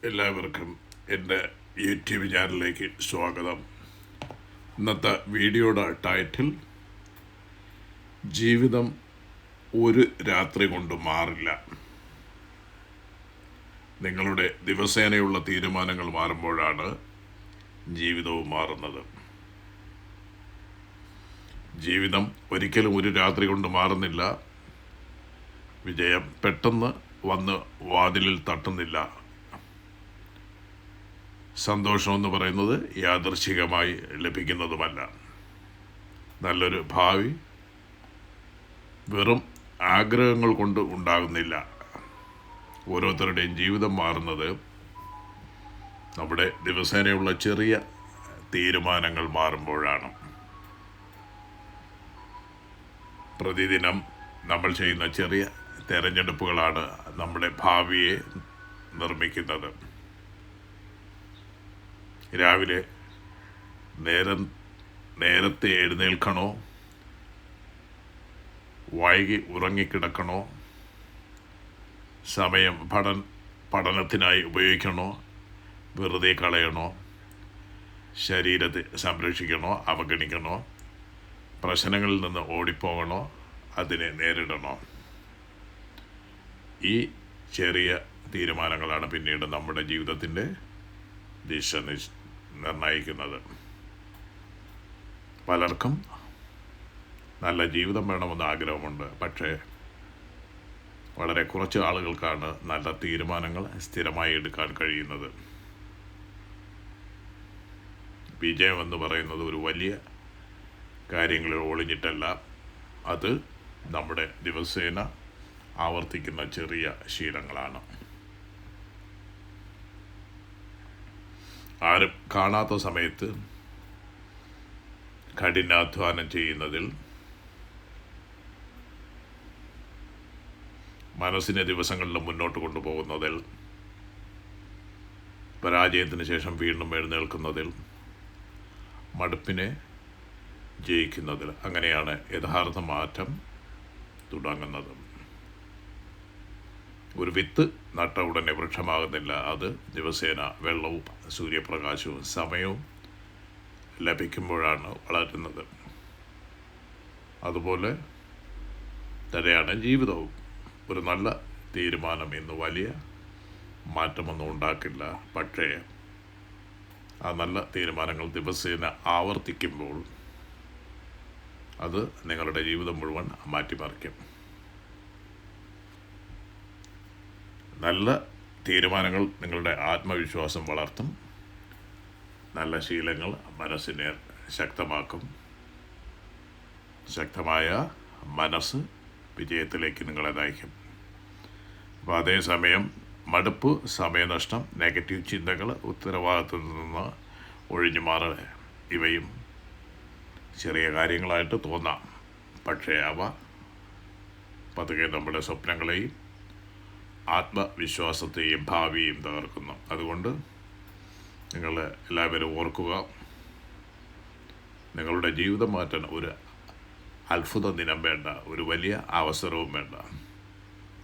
എല്ലാവർക്കും എൻ്റെ യൂട്യൂബ് ചാനലിലേക്ക് സ്വാഗതം. ഇന്നത്തെ വീഡിയോയുടെ ടൈറ്റിൽ ജീവിതം ഒരു രാത്രി കൊണ്ട് മാറില്ല. നിങ്ങളുടെ ദിവസേനയുള്ള തീരുമാനങ്ങൾ മാറുമ്പോഴാണ് ജീവിതവും മാറുന്നത്. ജീവിതം ഒരിക്കലും ഒരു രാത്രി കൊണ്ട് മാറുന്നില്ല. വിജയം പെട്ടെന്ന് വന്ന് വാതിലിൽ തട്ടുന്നില്ല. സന്തോഷമെന്ന് പറയുന്നത് യാദൃച്ഛികമായി ലഭിക്കുന്നതുമല്ല. നല്ലൊരു ഭാവി വെറും ആഗ്രഹങ്ങൾ കൊണ്ട് ഉണ്ടാകുന്നില്ല. ഓരോരുത്തരുടെയും ജീവിതം മാറുന്നത് നമ്മുടെ ദിവസേനയുള്ള ചെറിയ തീരുമാനങ്ങൾ മാറുമ്പോഴാണ്. പ്രതിദിനം നമ്മൾ ചെയ്യുന്ന ചെറിയ തിരഞ്ഞെടുപ്പുകളാണ് നമ്മുടെ ഭാവിയെ നിർമ്മിക്കുന്നത്. രാവിലെ നേരത്തെ എഴുന്നേൽക്കണോ, വൈകി ഉറങ്ങിക്കിടക്കണോ, സമയം പഠനത്തിനായി ഉപയോഗിക്കണോ, വെറുതെ കളയണോ, ശരീരത്തെ സംരക്ഷിക്കണോ, അവഗണിക്കണോ, പ്രശ്നങ്ങളിൽ നിന്ന് ഓടിപ്പോകണോ, അതിനെ നേരിടണോ? ഈ ചെറിയ തീരുമാനങ്ങളാണ് പിന്നീട് നമ്മുടെ ജീവിതത്തിൻ്റെ ദിശ നിർണ്ണയിക്കുന്നത്. പലർക്കും നല്ല ജീവിതം വേണമെന്ന് ആഗ്രഹമുണ്ട്. പക്ഷേ വളരെ കുറച്ച് ആളുകൾക്കാണ് നല്ല തീരുമാനങ്ങൾ സ്ഥിരമായി എടുക്കാൻ കഴിയുന്നത്. വിജയം എന്ന് പറയുന്നത് ഒരു വലിയ കാര്യങ്ങളിൽ ഒളിഞ്ഞിട്ടല്ല, അത് നമ്മുടെ ദിവസേന ആവർത്തിക്കുന്ന ചെറിയ ശീലങ്ങളാണ്. ആരും കാണാത്ത സമയത്ത് കഠിനാധ്വാനം ചെയ്യുന്നതിൽ, മനസ്സിനെ ദിവസങ്ങളിൽ മുന്നോട്ട് കൊണ്ടുപോകുന്നതിൽ, പരാജയത്തിന് ശേഷം വീണ്ടും എഴുന്നേൽക്കുന്നതിൽ, മടുപ്പിനെ ജയിക്കുന്നതിൽ, അങ്ങനെയാണ് യഥാർത്ഥ മാറ്റം തുടങ്ങുന്നത്. ഒരു വിത്ത് നട്ട ഉടനെ വൃക്ഷമാകുന്നില്ല. അത് ദിവസേന വെള്ളവും സൂര്യപ്രകാശവും സമയവും ലഭിക്കുമ്പോഴാണ് വളരുന്നത്. അതുപോലെ തന്നെയാണ് ജീവിതവും. ഒരു നല്ല തീരുമാനം ഇന്ന് വലിയ മാറ്റമൊന്നും ഉണ്ടാക്കില്ല. പക്ഷേ ആ നല്ല തീരുമാനങ്ങൾ ദിവസേന ആവർത്തിക്കുമ്പോൾ അത് നിങ്ങളുടെ ജീവിതം മുഴുവൻ മാറ്റിമറിക്കും. നല്ല തീരുമാനങ്ങൾ നിങ്ങളുടെ ആത്മവിശ്വാസം വളർത്തും. നല്ല ശീലങ്ങൾ മനസ്സിനെ ശക്തമാക്കും. ശക്തമായ മനസ്സ് വിജയത്തിലേക്ക് നിങ്ങളെ നയിക്കും. അപ്പോൾ അതേസമയം മടുപ്പ്, സമയനഷ്ടം, നെഗറ്റീവ് ചിന്തകൾ, ഉത്തരവാദിത്വത്തിൽ നിന്ന് ഒഴിഞ്ഞു മാറുക, ഇവയും ചെറിയ കാര്യങ്ങളായിട്ട് തോന്നാം. പക്ഷേ അവ പതുക്കെ നമ്മുടെ സ്വപ്നങ്ങളെയും ആത്മവിശ്വാസത്തെയും ഭാവിയെയും തകർക്കുന്നു. അതുകൊണ്ട് നിങ്ങൾ എല്ലാവരും ഓർക്കുക, നിങ്ങളുടെ ജീവിതം മാറ്റാൻ ഒരു അത്ഭുത ദിനം വേണ്ട, ഒരു വലിയ അവസരവും വേണ്ട.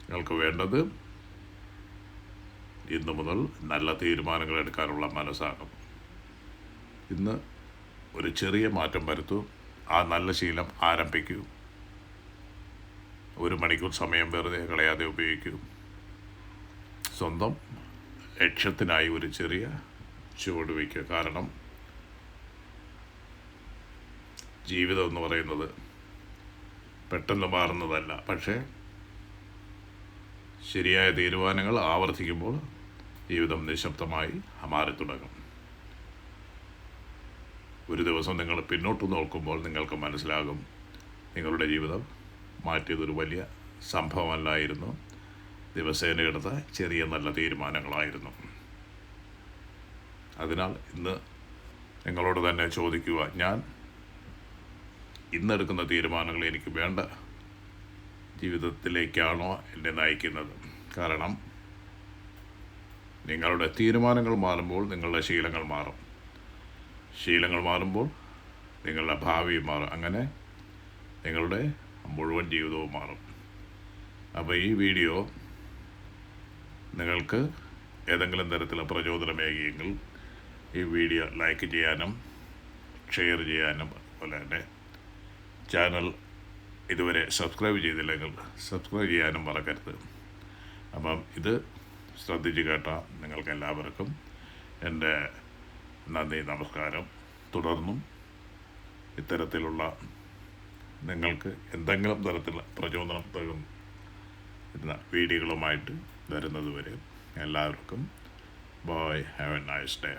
നിങ്ങൾക്ക് വേണ്ടത് ഇന്നു മുതൽ നല്ല തീരുമാനങ്ങൾ എടുക്കാനുള്ള മനസ്സാണ്. ഇന്ന് ഒരു ചെറിയ മാറ്റം വരുത്തൂ. ആ നല്ല ശീലം ആരംഭിക്കൂ. 1 മണിക്കൂർ സമയം വെറുതെ കളയാതെ ഉപയോഗിക്കൂ. സ്വന്തം ലക്ഷ്യത്തിനായി ഒരു ചെറിയ ചുവട് വയ്ക്കുക. കാരണം ജീവിതം എന്ന് പറയുന്നത് പെട്ടെന്ന് മാറുന്നതല്ല. പക്ഷേ ശരിയായ തീരുമാനങ്ങൾ ആവർത്തിക്കുമ്പോൾ ജീവിതം നിശബ്ദമായി മാറിത്തുടങ്ങും. ഒരു ദിവസം നിങ്ങൾ പിന്നോട്ട് നോക്കുമ്പോൾ നിങ്ങൾക്ക് മനസ്സിലാകും, നിങ്ങളുടെ ജീവിതം മാറ്റിയതൊരു വലിയ സംഭവമല്ലായിരുന്നു, ദിവസേന എടുത്ത ചെറിയ നല്ല തീരുമാനങ്ങളായിരുന്നു. അതിനാൽ ഇന്ന് നിങ്ങളോട് തന്നെ ചോദിക്കുക, ഞാൻ ഇന്നെടുക്കുന്ന തീരുമാനങ്ങൾ എനിക്ക് വേണ്ട ജീവിതത്തിലേക്കാണോ എന്നെ നയിക്കുന്നത്? കാരണം നിങ്ങളുടെ തീരുമാനങ്ങൾ മാറുമ്പോൾ നിങ്ങളുടെ ശീലങ്ങൾ മാറും. ശീലങ്ങൾ മാറുമ്പോൾ നിങ്ങളുടെ ഭാവി മാറും. അങ്ങനെ നിങ്ങളുടെ മുഴുവൻ ജീവിതവും മാറും. അപ്പോൾ ഈ വീഡിയോ നിങ്ങൾക്ക് ഏതെങ്കിലും തരത്തിലുള്ള പ്രചോദനമേകിയെങ്കിൽ ഈ വീഡിയോ ലൈക്ക് ചെയ്യാനും ഷെയർ ചെയ്യാനും അതുപോലെ തന്നെ ചാനൽ ഇതുവരെ സബ്സ്ക്രൈബ് ചെയ്തില്ലെങ്കിൽ സബ്സ്ക്രൈബ് ചെയ്യാനും മറക്കരുത്. അപ്പം ഇത് ശ്രദ്ധിച്ച് കേട്ട നിങ്ങൾക്കെല്ലാവർക്കും എൻ്റെ നന്ദി, നമസ്കാരം. തുടർന്നും ഇത്തരത്തിലുള്ള നിങ്ങൾക്ക് എന്തെങ്കിലും തരത്തിലുള്ള പ്രചോദനം തരുന്ന വീഡിയോകളുമായിട്ട് വരുന്നത് വരെ എല്ലാവർക്കും bye, have a nice day.